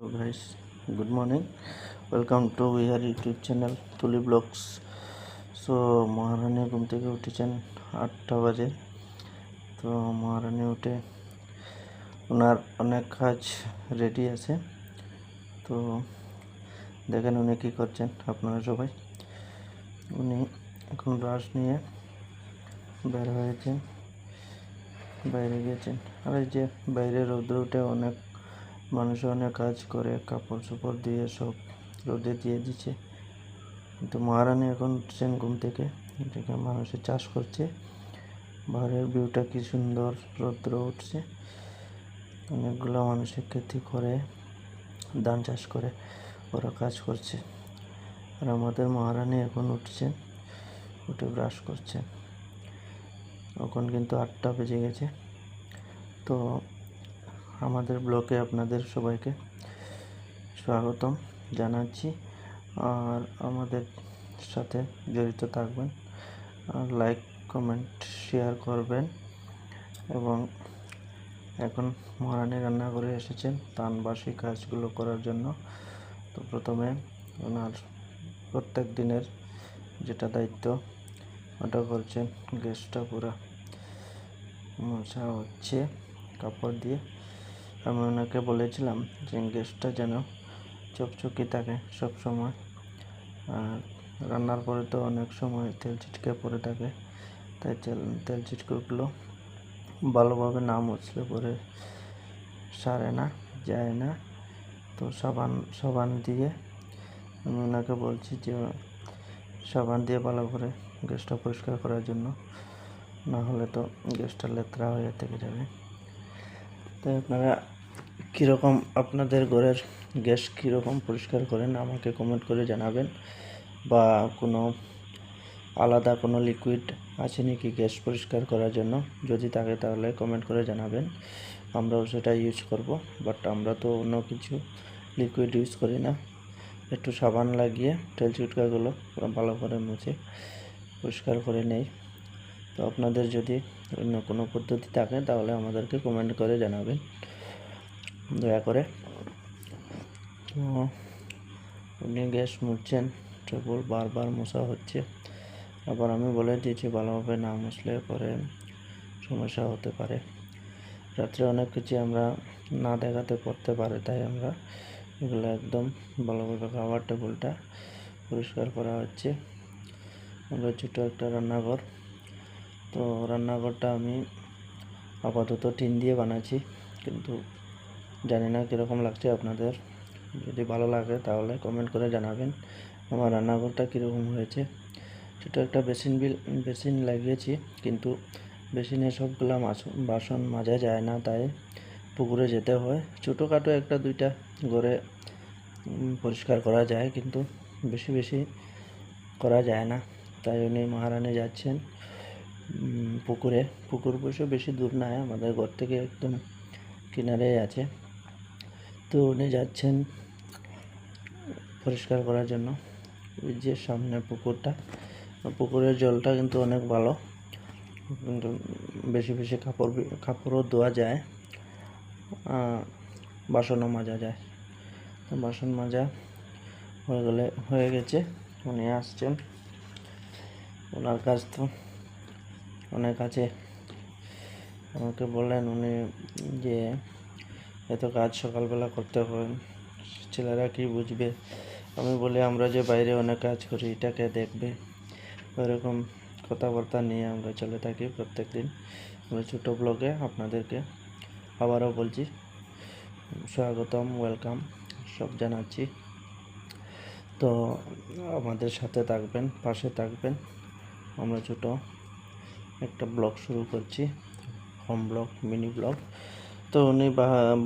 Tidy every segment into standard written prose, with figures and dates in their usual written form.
So guys, good morning. Welcome to your YouTube channel তুলি blogs. So মহারানী ঘুম থেকে উঠেছেন 8টা বাজে। তো মহারানী উঠে ওনার অনেক কাজ রেডি আছে। তো দেখেন উনি কী করছেন আপনারা সবাই। উনি এখন ব্রাশ নিয়ে বের হয়েছেন, বাইরে গিয়েছেন। আর এই যে বাইরে রৌদ্র উঠে অনেক মানুষ অনেক কাজ করে, কাপড় চোপড় দিয়ে সব রোদে দিয়ে দিচ্ছে। কিন্তু মহারানী এখন উঠছেন ঘুম থেকে, এটাকে মানুষের চাষ করছে। বাইরের ভিউটা কি সুন্দর, রৌদ্র উঠছে, অনেকগুলো মানুষের খেতি করে, ধান চাষ করে, ওরা কাজ করছে। আর আমাদের মহারানী এখন উঠছেন, উঠে ব্রাশ করছেন। এখন কিন্তু 8টা বেজে গেছে। তো আমাদের ব্লগে আপনাদের সবাইকে স্বাগতম জানাচ্ছি। আর আমাদের সাথে জড়িত থাকবেন, আর লাইক কমেন্ট শেয়ার করবেন। এবং এখন মহারানী রান্না করে এসেছেন তানবাসী কাজগুলো করার জন্য। তো প্রথমে ওনার প্রত্যেক দিনের যেটা দায়িত্ব ওটা করছেন। গ্যাসটা পুরো মোছা হচ্ছে কাপড় দিয়ে। আমি ওনাকে বলেছিলাম যে গ্যাসটা যেন চকচকে থাকে সব সময়। আর রান্নার পরে তো অনেক সময় তেল ছিটকে পড়ে থাকে, তাই তেল ছিটকেগুলো ভালোভাবে না মুছলে পরে সারে না, যায় না। তো সাবান দিয়ে আমি ওনাকে বলছি যে সাবান দিয়ে ভালো করে গ্যাসটা পরিষ্কার করার জন্য, না হলে তো গ্যাসটা লেতরা হয়ে থেকে যাবে। তাই আপনারা কীরকম আপনাদের ঘরের গ্যাস কীরকম পরিষ্কার করেন আমাকে কমেন্ট করে জানাবেন। বা কোনো আলাদা কোনো লিকুইড আছে নাকি গ্যাস পরিষ্কার করার জন্য, যদি থাকে তাহলে কমেন্ট করে জানাবেন, আমরাও সেটা ইউজ করব। বাট আমরা তো অন্য কিছু লিকুইড ইউজ করি না, একটু সাবান লাগিয়ে তেল চিটকাগুলো ভালো করে মুছে পরিষ্কার করে নেই। তো আপনাদের যদি অন্য কোনো পদ্ধতি থাকে তাহলে আমাদেরকে কমেন্ট করে জানাবেন দয়া করে। তো উনি গ্যাস মুছছেন, কেবল বারবার মোছা হচ্ছে। আবার আমি বলে দিয়েছি ভালোভাবে না মুছলে পরে সমস্যা হতে পারে। রাত্রে অনেক কিছু আমরা না দেখাতে পড়তে পারে, তাই আমরা এগুলো একদম ভালোভাবে খাবার টেবিলটা পরিষ্কার করা হচ্ছে। আমরা ছোটো একটা রান্নাঘর, তো রান্নাঘরটা আমি আপাতত টিন দিয়ে বানাচ্ছি, কিন্তু জানি না কীরকম লাগছে আপনাদের। যদি ভালো লাগে তাহলে কমেন্ট করে জানাবেন আমার রান্নাঘরটা কীরকম হয়েছে। ছোটো একটা বেসিন লাগিয়েছি, কিন্তু বেসিনে সবগুলো বাসন মাজা যায় না, তাই পুকুরে যেতে হয়। ছোটোখাটো একটা দুইটা ঘরে পরিষ্কার করা যায়, কিন্তু বেশি করা যায় না। তাই উনি মহারানী যাচ্ছেন পুকুর বসে বেশি দূর নয়, আমাদের ঘর থেকে একদম কিনারেই আছে। তো উনি যাচ্ছেন পরিষ্কার করার জন্য। ওই যে সামনে পুকুরের জলটা কিন্তু অনেক ভালো, কিন্তু বেশি কাপড়ও ধোয়া যায়, বাসনও মাজা যায়। তো বাসন মাজা হয়ে গেছে, উনি আসছেন। ওনার কাজ তো অনেক আছে। আমাকে বললেন উনি যে এত কাজ সকালবেলা করতে হয়, ছেলেরা কি বুঝবে। আমি বলি আমরা যে বাইরে অনেক কাজ করি এটাকে দেখবে, ওইরকম কথাবার্তা নিয়ে আমরা চলে থাকি প্রত্যেক দিন। আমরা ছোটো ব্লগে আপনাদেরকে আবারও বলছি স্বাগতম, ওয়েলকাম সব জানাচ্ছি। তো আমাদের সাথে থাকবেন, পাশে থাকবেন। আমরা ছোটো একটা ব্লগ শুরু করছি, হোম ব্লগ, মিনি ব্লগ। তো উনি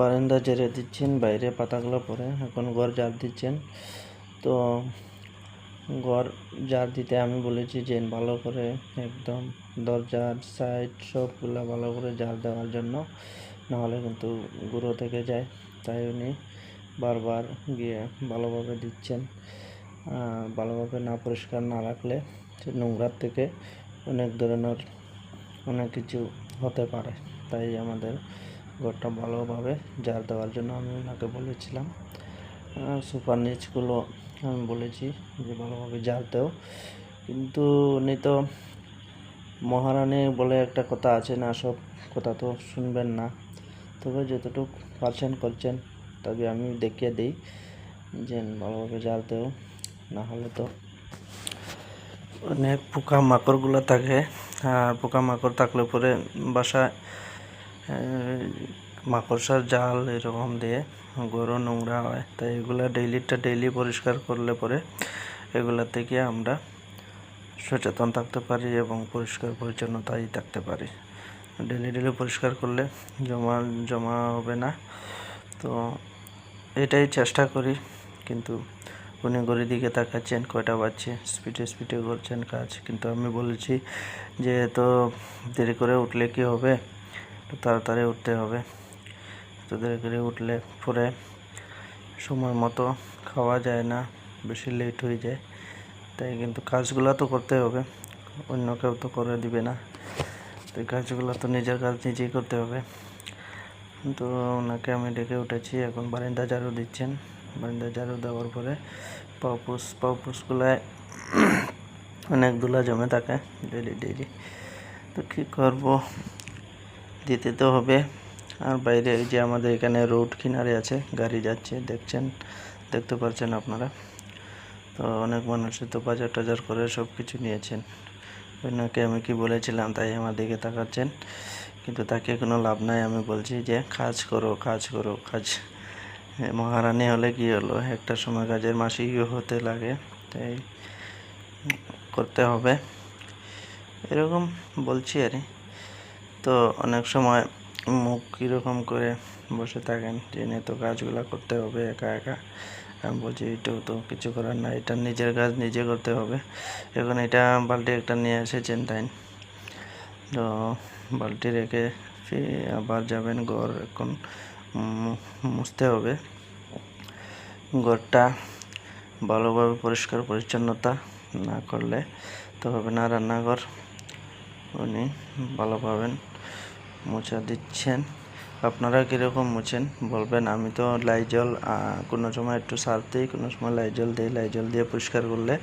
বারান্দা ঝেড়ে দিচ্ছেন, বাইরে পাতাগুলো পরে এখন ঘর ঝাড় দিচ্ছেন। তো ঘর ঝাড় দিতে আমি বলেছি যে ভালো করে একদম দরজার সাইড সবগুলো ভালো করে ঝাড় দেওয়ার জন্য, নাহলে কিন্তু গুঁড়ো থেকে যায়। তাই উনি বারবার গিয়ে ভালোভাবে দিচ্ছেন। ভালোভাবে না পরিষ্কার না রাখলে নোংরার থেকে অনেক ধরনের অনেক কিছু হতে পারে, তাই আমাদের ঘরটা ভালোভাবে ঝাড় দেওয়ার জন্য আমি ওনাকে বলেছিলাম। সুপার নিচগুলো আমি বলেছি যে ভালোভাবে ঝাড় দাও, কিন্তু উনি তো মহারানী বলে একটা কথা আছে না, সব কথা তো শুনবেন না। তবে যতটুকু পারছেন করছেন, তবে আমি দেখিয়ে দিই যে ভালোভাবে ঝাড় দেও, না হলে তো অনেক পোকামাকড়গুলো থাকে। আর পোকামাকড় থাকলে পরে বাসায় মাকড়সার জাল এরকম দিয়ে গরু নোংরা হয়, তাই এগুলা ডেইলি পরিষ্কার করলে পরে এগুলা থেকে আমরা সচেতন থাকতে পারি এবং পরিষ্কার পরিচ্ছন্নতায় থাকতে পারি। ডেইলি পরিষ্কার করলে জমা হবে না। তো এটাই চেষ্টা করি, কিন্তু উনি ঘড়ির দিকে তাকাচ্ছেন কয়টা বাজছে, স্পিডে করছেন কাজ। কিন্তু আমি বলেছি যে তো দেরি করে উঠলে কি হবে, তাড়াতাড়ি উঠতে হবে। তো দেরি করে উঠলে পরে সময় মতো খাওয়া যায় না, বেশি লেট হয়ে যায়। তাই কিন্তু কাজগুলো তো করতে হবে, অন্য কেউ তো করে দিবে না। তো কাজগুলো তো নিজের কাজ নিজেই করতে হবে। তো ওনাকে আমি ডেকে উঠেছি, এখন বারান্দা ঝাড়ু দিচ্ছেন। বারান্দা ঝাড়ু দেওয়ার পরে পাউপুসগুলায় অনেক ধুলা জমে থাকে ডেইলি। তো কী করব, দিতে তো হবে। আর বাইরে যে আমাদের এখানে রোড কিনারে আছে, গাড়ি যাচ্ছে, দেখতে পাচ্ছেন আপনারা। তো অনেক মানুষই তো বাজার টাজার করে সব কিছু নিয়েছেন। ওনাকে আমি কি বলেছিলাম তাই আমার দিকে তাকাচ্ছেন, কিন্তু তাকে কোনো লাভ নাই। আমি বলছি যে কাজ করো। মহারানী হলে কি হলো, একটা সময় কাজের মাসি হতে লাগে, তাই করতে হবে, এরকম বলছি আর। তো অনেক সময় মুখ কীরকম করে বসে থাকেন, জেনে তো কাজগুলো করতে হবে একা। আমি বলছি এটাও তো কিছু করার না, এটা নিজের কাজ নিজে করতে হবে। এখন এটা বালতি একটা নিয়ে এসেছেন তাই, তো বালতি রেখে আবার যাবেন ঘর, এখন মুছতে হবে। ঘরটা ভালোভাবে পরিষ্কার পরিচ্ছন্নতা না করলে তো হবে না। রান্নাঘর উনি ভালোভাবে মোছা দিচ্ছেন। আপনারা কীরকম মুছেন বলবেন। আমি তো লাইজল কোনো সময় একটু সার্ফ দিই, কোনো সময় লাইজল দিই। লাইজল দিয়ে পরিষ্কার করলে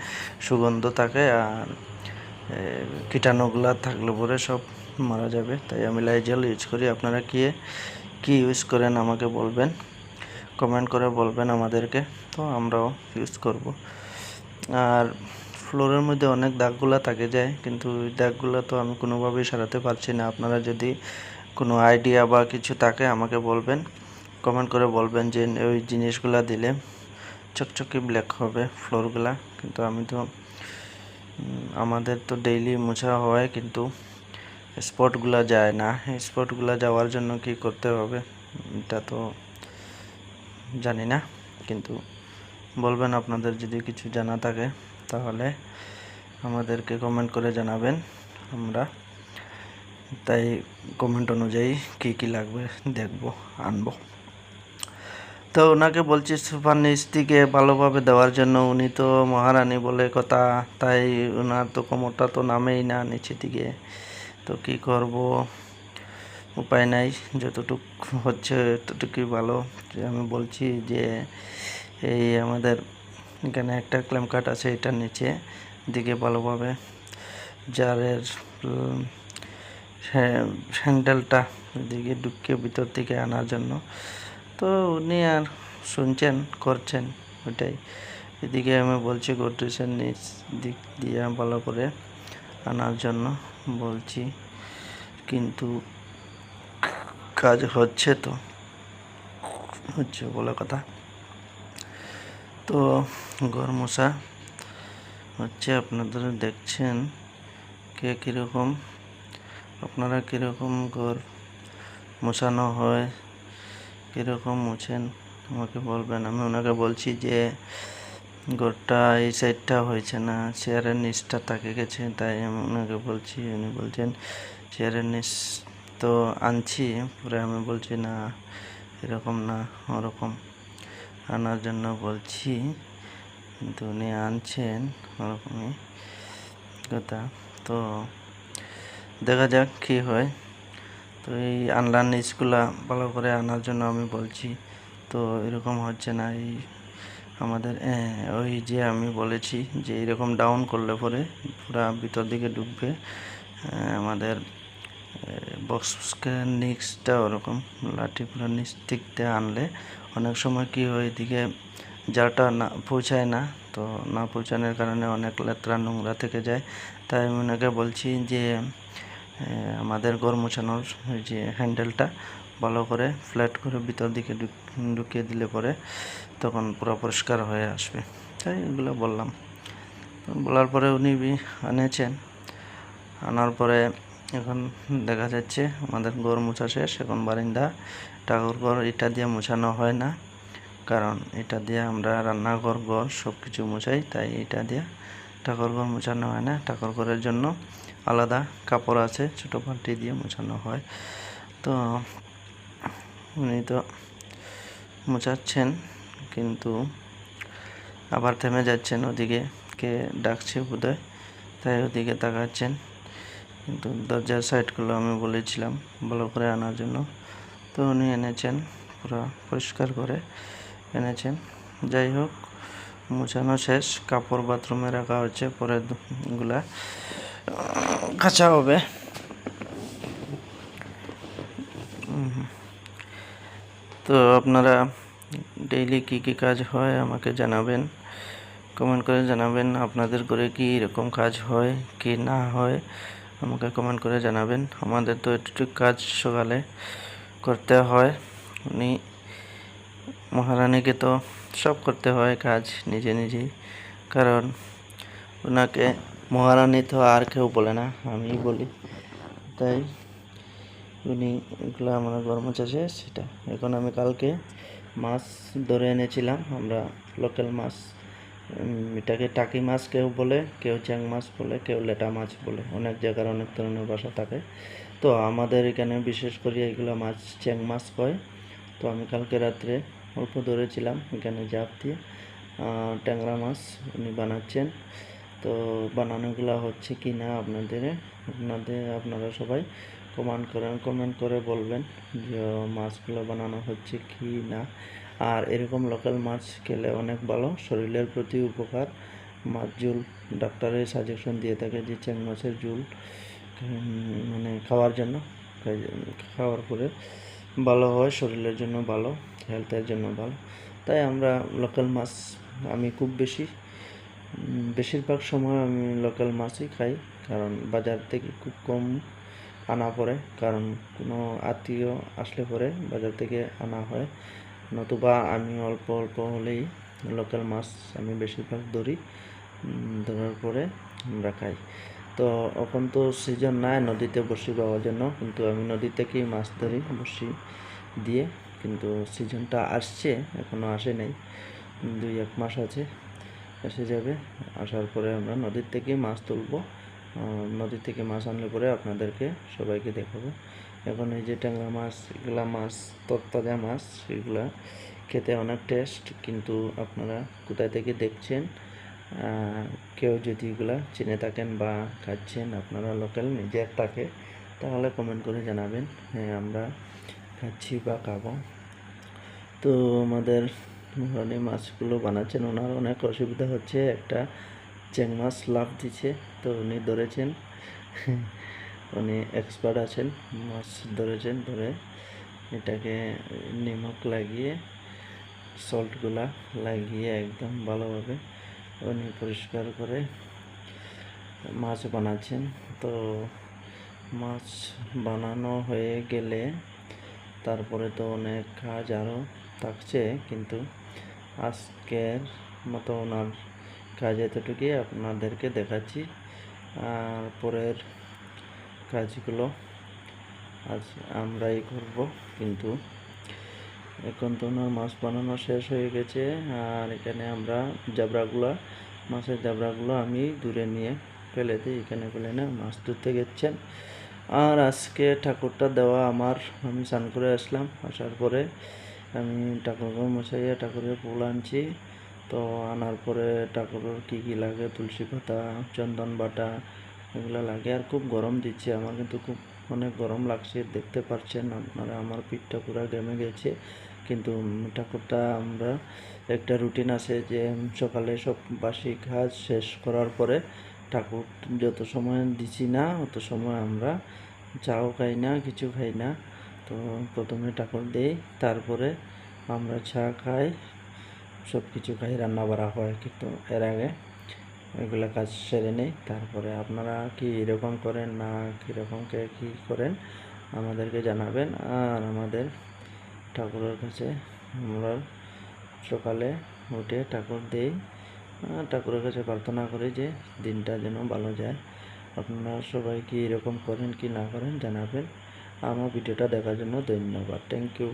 সুগন্ধ থাকে, আর কীটাণুগুলো থাকলে পরে সব মারা যাবে, তাই আমি লাইজল ইউজ করি। আপনারা কি ইউজ করেন আমাকে বলবেন, কমেন্ট করে বলবেন আমাদেরকে, তো আমরাও ইউজ করব। আর ফ্লোরের মধ্যে অনেক দাগগুলো থাকে যায়, কিন্তু ওই দাগগুলো তো আমি কোনোভাবেই সারাতে পারছি না। আপনারা যদি কোনো আইডিয়া বা কিছু থাকে আমাকে বলবেন, কমেন্ট করে বলবেন যে ওই জিনিসগুলো দিলে চকচকে ব্ল্যাক হবে ফ্লোরগুলা। কিন্তু আমাদের তো ডেইলি মোছা হয়, কিন্তু স্পটগুলো যায় না। স্পটগুলো যাওয়ার জন্য কি করতে হবে এটা তো জানি না, কিন্তু বলবেন আপনাদের যদি কিছু জানা থাকে তাহলে আমাদেরকে কমেন্ট করে জানাবেন, আমরা তাই কমেন্ট অনুযায়ী কি লাগবে দেখবো, আনবো। তো ওনাকে বলছি সুপার নিচ থেকে ভালোভাবে দেওয়ার জন্য। উনি তো মহারানী বলে কথা, তাই ওনার তো কোমরটা তো নামেই না নিচে দিকে। তো কি করব, উপায় নাই, যতটুক হচ্ছে ততটুকুই ভালো। আমি বলছি যে এই আমাদের এখানে একটা ক্ল্যাম কাট আছে, এটার নিচে দিকে ভালোভাবে জারের হ্যান্ডেলটা দিকে ঢুকিয়ে ভিতর থেকে আনার জন্য। তো উনি আর শুনছেন, করছেন ওইটাই। এদিকে আমি বলছি গোদরেজের নিচ দিক দিয়ে ভালো করে আনার জন্য বলছি, কিন্তু কাজ হচ্ছে বলে কথা। তো ঘর মোছা হচ্ছে, আপনাদের দেখছেন কে কীরকম, আপনারা কীরকম ঘর মোছানো হয়, কীরকম মুছেন আমাকে বলবেন। আমি ওনাকে বলছি যে ঘরটা এই সাইডটা হয়েছে না, চেয়ারের নিচটা থাকে গেছে, তাই আমি ওনাকে বলছি। উনি বলছেন চেয়ারের নিচ তো আনছি, পরে আমি বলছি না এরকম না ওরকম আনার জন্য বলছি, কিন্তু উনি আনছেন ওরকমই কথা। তো দেখা যাক কি হয়। তো তো এই আনলার নিচগুলা ভালো করে আনার জন্য আমি বলছি, তো এরকম হচ্ছে না। এই আমাদের ওই যে আমি বলেছি যে এরকম ডাউন করলে পরে পুরা ভিতর দিকে ঢুকবে। আমাদের বক্সের নিচটা ওরকম লাঠি পুরো নিচ দিক দিয়ে আনলে অনেক সময় কি হয়, এদিকে জারটা না পৌঁছায় না, তো না পৌঁছানোর কারণে অনেক লেত্রা নোংরা থেকে যায়। তাই আমি ওনাকে বলছি যে আমাদের ঘর মোছানোর ওই যে হ্যান্ডেলটা ভালো করে ফ্ল্যাট করে ভিতর দিকে ঢুকিয়ে দিলে পরে তখন পুরো পরিষ্কার হয়ে আসবে। তাই এগুলো বললাম। বলার পরে উনি এনেছেন, আনার পরে এখন দেখা যাচ্ছে আমাদের ঘর মোছা শেষ। এখন বারিন্দা ঠাকুর ঘর এটা দিয়ে মোছানো হয় না, কারণ এটা দিয়ে আমরা রান্নাঘর ঘর সব কিছু মোছাই, তাই এটা দিয়ে ঠাকুর ঘর মোছানো হয় না। ঠাকুর ঘরের জন্য আলাদা কাপড় আছে, ছোটো বালতি দিয়ে মোছানো হয়। তো উনি তো মোছাচ্ছেন, কিন্তু আবার থেমে যাচ্ছেন, ওদিকে কে ডাকছে বোধহয়, তাই ওদিকে তাকাচ্ছেন। কিন্তু দরজার সাইডগুলো আমি বলেছিলাম ভালো করে আনার জন্য, তো উনি এনেছেন, পুরো পরিষ্কার করে এনেছেন। যাই হোক, মোছানো শেষ, কাপড় বাথরুমে রাখা হচ্ছে, পরে গুলা কাঁচা হবে। তো আপনারা ডেইলি কী কী কাজ হয় আমাকে জানাবেন, কমেন্ট করে জানাবেন। আপনাদের করে কি এরকম কাজ হয় কি না হয় আমাকে কমেন্ট করে জানাবেন। আমাদের তো একটু কাজ সকালে করতে হয়, উনি মহারানীকে তো সব করতে হয় কাজ নিজে নিজেই, কারণ ওনাকে মহারানী তো আর কেউ বলে না, আমিই বলি। তাই উনি এগুলো আমার ঘর মোছা শেষ। সেটা এখন আমি কালকে মাছ ধরে এনেছিলাম, আমরা লোকাল মাছ, এটাকে টাকি মাছ কেউ বলে, কেউ চ্যাং মাছ বলে, কেউ লেটা মাছ বলে, অনেক জায়গার অনেক ধরনের ভাষা থাকে। তো আমাদের এখানে বিশেষ করে এগুলো মাছ চ্যাং মাছ কয়। তো আমি কালকে রাত্রে অল্প ধরেছিলাম এখানে জাপ দিয়ে। ট্যাংরা মাছ উনি বানাচ্ছেন। তো বানানোগুলো হচ্ছে কি না আপনারা সবাই কমেন্ট করে বলবেন যে মাছগুলো বানানো হচ্ছে কি না। আর এরকম লোকাল মাছ খেলে অনেক ভালো, শরীরের প্রতি উপকার। মাছ ঝোল ডাক্তারের সাজেশন দিয়ে থাকে যে চ্যাং মাছের ঝোল মানে খাওয়ার জন্য, খাওয়ার পরে ভালো হয়, শরীরের জন্য ভালো, হেলথের জন্য ভালো। তাই আমরা লোকাল মাছ, আমি খুব বেশিরভাগ সময় আমি লোকাল মাছই খাই, কারণ বাজার থেকে খুব কম আনা পড়ে, কারণ কোনো আত্মীয় আসলে পরে বাজার থেকে আনা হয়, নতুবা আমি অল্প অল্প হলেই লোকাল মাছ আমি বেশিরভাগ ধরি, ধরার পরে আমরা খাই। তো এখন তো সিজন নাই নদীতে বড়শি পাওয়ার জন্য, কিন্তু আমি নদী থেকেই মাছ ধরি বড়শি দিয়ে। কিন্তু সিজনটা আসছে, এখনও আসে নাই, 2-1 মাস আছে, এসে যাবে। আসার পরে আমরা নদীর থেকেই মাছ তুলবো, নদী থেকে মাছ আনলে পরে আপনাদেরকে সবাইকে দেখাবো। এখন এই যে ট্যাংরা মাছ, এগুলা মাছ তরতাজা মাছ, এগুলা খেতে অনেক টেস্ট। কিন্তু আপনারা কোথায় থেকে দেখছেন, কেউ যদি এগুলা চিনে থাকেন বা খাচ্ছেন, আপনারা লোকাল নিজের থাকে, তাহলে কমেন্ট করে জানাবেন, হ্যাঁ আমরা খাচ্ছি বা খাবো। তো আমাদের মহারানী মাছগুলো বানাচ্ছেন, ওনার অনেক অসুবিধা হচ্ছে, একটা চ্যাং মাছ লাফ দিচ্ছে, তো উনি ধরেছেন, উনি এক্সপার্ট আছেন, মাছ ধরেছেন, ধরে এটাকে নিমক লাগিয়ে সল্টগুলা লাগিয়ে একদম ভালোভাবে উনি পরিষ্কার করে মাছ বানাচ্ছেন। তো মাছ বানানো হয়ে গেলে তারপরে তো অনেক কাজ আরও থাকছে, কিন্তু আজকের মতো ওনার কাজ এতটুকুই আপনাদেরকে দেখাচ্ছি। আর পরের কাজগুলো আজ আমরাই করব, কিন্তু এখন তো ওনার মাছ বানানো শেষ হয়ে গেছে। আর এখানে আমরা মাছের জাবরাগুলো আমি দূরে নিয়ে ফেলে দিই, এখানে ফেলে না, মাছ ধরতে গেছেন। আর আজকে ঠাকুরটা দেওয়া আমি স্নান করে আসলাম, আসার পরে আমি ঠাকুরকে মশাইয়া ঠাকুরের ফুল আনছি। তো আনার পরে ঠাকুরের কী লাগে, তুলসী পাতা, চন্দন বাটা, এগুলো লাগে। আর খুব গরম দিচ্ছে, আমার কিন্তু খুব অনেক গরম লাগছে, দেখতে পাচ্ছেন আপনারা আমার পিঠটা পুরো ঘেমে গেছে। কিন্তু ঠাকুরটা আমরা একটা রুটিন আছে যে সকালে সব বাসি কাজ শেষ করার পরে ঠাকুর যত সময় দিছি না অত সময় আমরা চাও খাই না, কিছু খাই না। তো প্রথমে ঠাকুর দিই, তারপরে আমরা চা খাই, সব কিছু খাই, রান্না বাড়া হয়, কিন্তু এর আগে এগুলো কাজ সেরে নেই। তারপরে আপনারা কি এরকম করেন না কীরকম কে কী করেন আমাদেরকে জানাবেন। আর আমাদের ঠাকুরের কাছে আমরা সকালে উঠে ঠাকুর দিই, ঠাকুরের কাছে প্রার্থনা করি যে দিনটা যেন ভালো যায়। আপনারা সবাই কি এরকম করেন কি না করেন জানাবেন। আমার ভিডিওটা দেখার জন্য ধন্যবাদ। Thank you.